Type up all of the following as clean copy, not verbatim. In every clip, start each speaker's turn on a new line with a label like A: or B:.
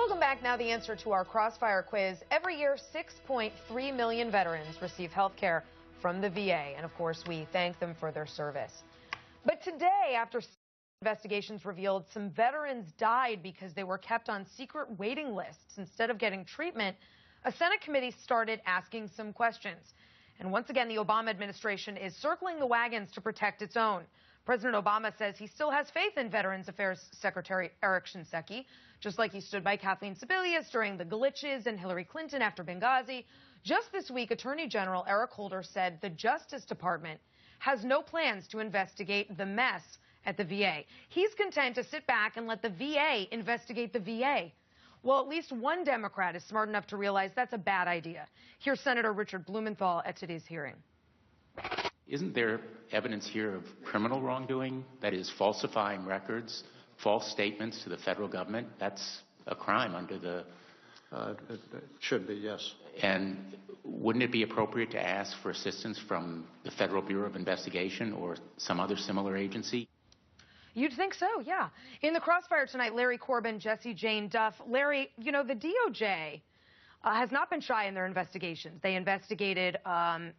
A: Welcome back. Now the answer to our Crossfire quiz. Every year, 6.3 million veterans receive health care from the VA, and of course, we thank them for their service. But today, after investigations revealed some veterans died because they were kept on secret waiting lists instead of getting treatment, a Senate committee started asking some questions. And once again, the Obama administration is circling the wagons to protect its own. President Obama says he still has faith in Veterans Affairs Secretary Eric Shinseki, just like he stood by Kathleen Sebelius during the glitches and Hillary Clinton after Benghazi. Just this week, Attorney General Eric Holder said the Justice Department has no plans to investigate the mess at the VA. He's content to sit back and let the VA investigate the VA. Well, at least one Democrat is smart enough to realize that's a bad idea. Here's Senator Richard Blumenthal at today's hearing.
B: Isn't there evidence here of criminal wrongdoing? That is, falsifying records, false statements to the federal government? That's a crime under the...
C: It should be, yes.
B: And wouldn't it be appropriate to ask for assistance from the Federal Bureau of Investigation or some other similar agency?
A: You'd think so, yeah. In the Crossfire tonight, Larry Corbin, Jessie Jane Duff. Larry, you know, the DOJ has not been shy in their investigations. They investigated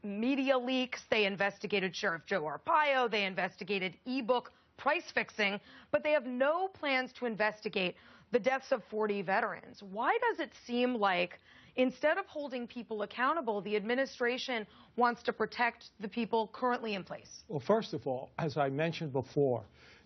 A: media leaks. They investigated Sheriff Joe Arpaio. They investigated e-book price fixing. But they have no plans to investigate the deaths of 40 veterans. Why does it seem like instead of holding people accountable, the administration wants to protect the people currently in place?
C: Well, first of all, as I mentioned before,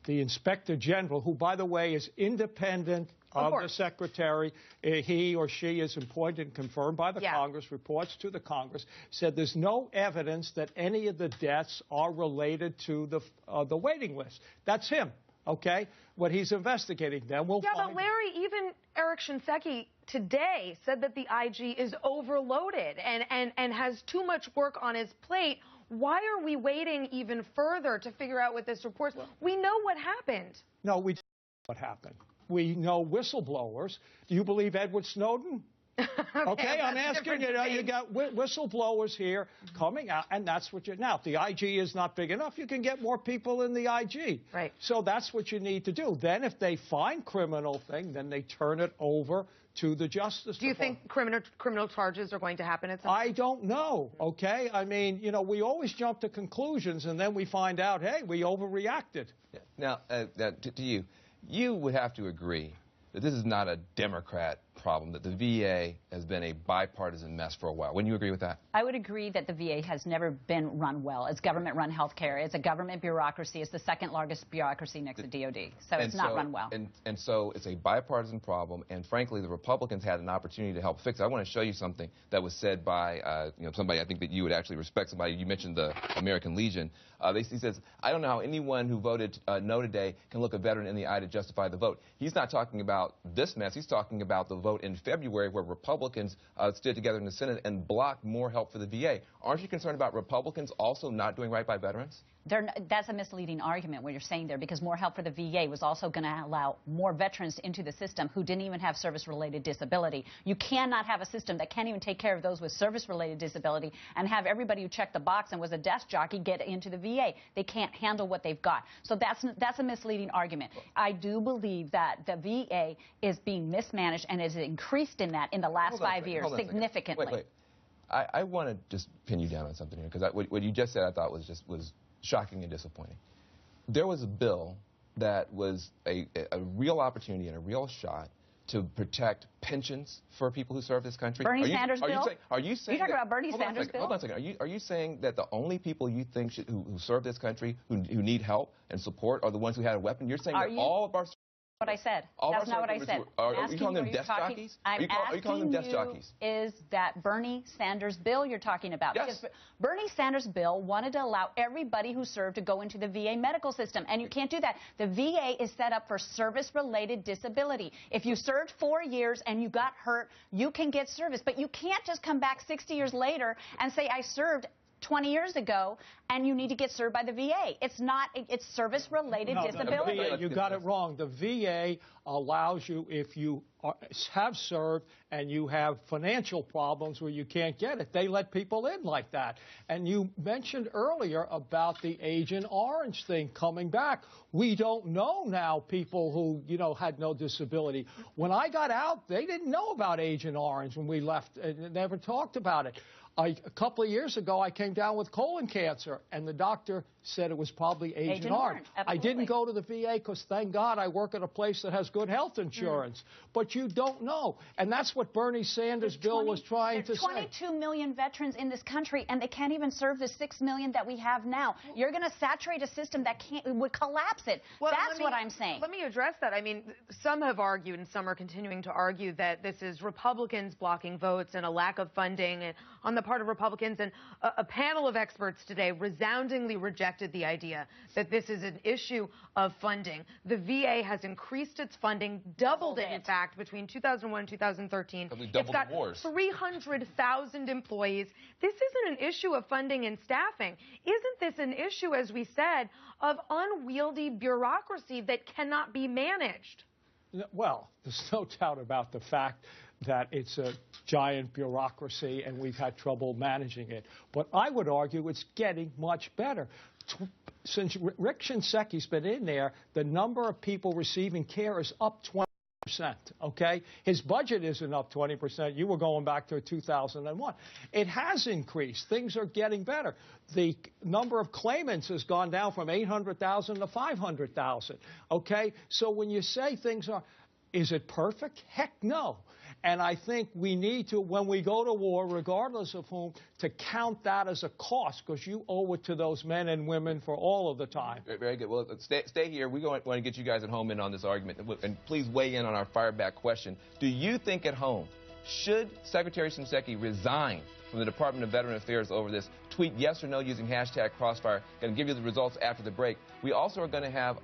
C: the Inspector General, who, by the way, is independent of the Secretary, he or she is appointed and confirmed by the Congress, reports to the Congress, said there's no evidence that any of the deaths are related to the waiting list. That's him, okay? What he's investigating, then we'll find...
A: but Larry, even Eric Shinseki today said that the IG is overloaded and has too much work on his plate. Why are we waiting even further to figure out what this report is? We know what happened.
C: No, we don't know what happened. We know whistleblowers. Do you believe Edward Snowden? Okay, I'm asking you. You got whistleblowers here coming out, and that's what you're... Now, if the IG is not big enough, you can get more people in the IG.
A: Right.
C: So that's what you need to do. Then if they find criminal thing, then they turn it over to the Justice Department.
A: Do you think criminal charges are going to happen at some point?
C: I don't know, okay? I mean, you know, we always jump to conclusions, and then we find out, hey, we overreacted.
D: Yeah. Now, to you, you would have to agree that this is not a Democrat problem, that the VA has been a bipartisan mess for a while. Wouldn't you agree with that?
E: I would agree that the VA has never been run well. It's government-run health care. It's a government bureaucracy. It's the second largest bureaucracy next to DOD. So it's not run well.
D: And so it's a bipartisan problem, and frankly, the Republicans had an opportunity to help fix it. I want to show you something that was said by somebody I think that you would actually respect, somebody. You mentioned the American Legion. He says, I don't know how anyone who voted no today can look a veteran in the eye to justify the vote. He's not talking about this mess. He's talking about the vote in February where Republicans stood together in the Senate and blocked more help for the VA. Aren't you concerned about Republicans also not doing right by veterans?
E: That's a misleading argument what you're saying there, because more help for the VA was also going to allow more veterans into the system who didn't even have service-related disability. You cannot have a system that can't even take care of those with service-related disability and have everybody who checked the box and was a desk jockey get into the VA. They can't handle what they've got. So that's a misleading argument. I do believe that the VA is being mismanaged and has increased in that in the last 5 years significantly.
D: Wait. I want to just pin you down on something here, because what you just said I thought was shocking and disappointing. There was a bill that was a real opportunity and a real shot to protect pensions for people who serve this country.
E: Bernie Sanders bill?
D: Are you saying?
E: You're talking about Bernie Sanders bill?
D: Hold on a second. Are you saying that the only people you think who serve this country who need help and support are the ones who had a weapon? You're saying that all of our...
E: What I said. That's not what I said.
D: Are you calling them desk jockeys? Are you calling them desk jockeys?
E: Is that Bernie Sanders bill you're talking about?
D: Yes.
E: Because Bernie Sanders bill wanted to allow everybody who served to go into the VA medical system, and you can't do that. The VA is set up for service-related disability. If you served 4 years and you got hurt, you can get service, but you can't just come back 60 years later and say, I served 20 years ago, and you need to get served by the VA. It's not, it's service-related disability.
C: The VA, you got it wrong. The VA allows you, if you have served and you have financial problems where you can't get it, they let people in like that. And you mentioned earlier about the Agent Orange thing coming back. We don't know now people who, you know, had no disability. When I got out, they didn't know about Agent Orange when we left and never talked about it. A couple of years ago, I came down with colon cancer, and the doctor said it was probably Agent Orange. I didn't go to the VA because, thank God, I work at a place that has good health insurance. But you don't know. And that's what Bernie Sanders' bill was trying to say.
E: 22 million veterans in this country, and they can't even serve the 6 million that we have now. You're going to saturate a system that would collapse it.
A: Well,
E: that's what I'm saying.
A: Let me address that. I mean, some have argued, and some are continuing to argue, that this is Republicans blocking votes and a lack of funding on the part of Republicans. And a panel of experts today resoundingly rejected the idea that this is an issue of funding. The VA has increased its funding, doubled it, in fact, between 2001 and 2013. It's got 300,000 employees. This isn't an issue of funding and staffing. Isn't this an issue, as we said, of unwieldy bureaucracy that cannot be managed?
C: Well, there's no doubt about the fact that it's a giant bureaucracy and we've had trouble managing it. But I would argue it's getting much better. Since Rick Shinseki's been in there, the number of people receiving care is up 20%, okay? His budget isn't up 20%. You were going back to 2001. It has increased. Things are getting better. The number of claimants has gone down from 800,000 to 500,000, okay? So when you say things are, is it perfect? Heck no. And I think we need to, when we go to war, regardless of whom, to count that as a cost, because you owe it to those men and women for all of the time.
D: Very good. Well, stay here. We want to get you guys at home in on this argument. And please weigh in on our fireback question. Do you think at home, should Secretary Shinseki resign from the Department of Veteran Affairs over this? Tweet yes or no using hashtag Crossfire. Going to give you the results after the break. We also are going to have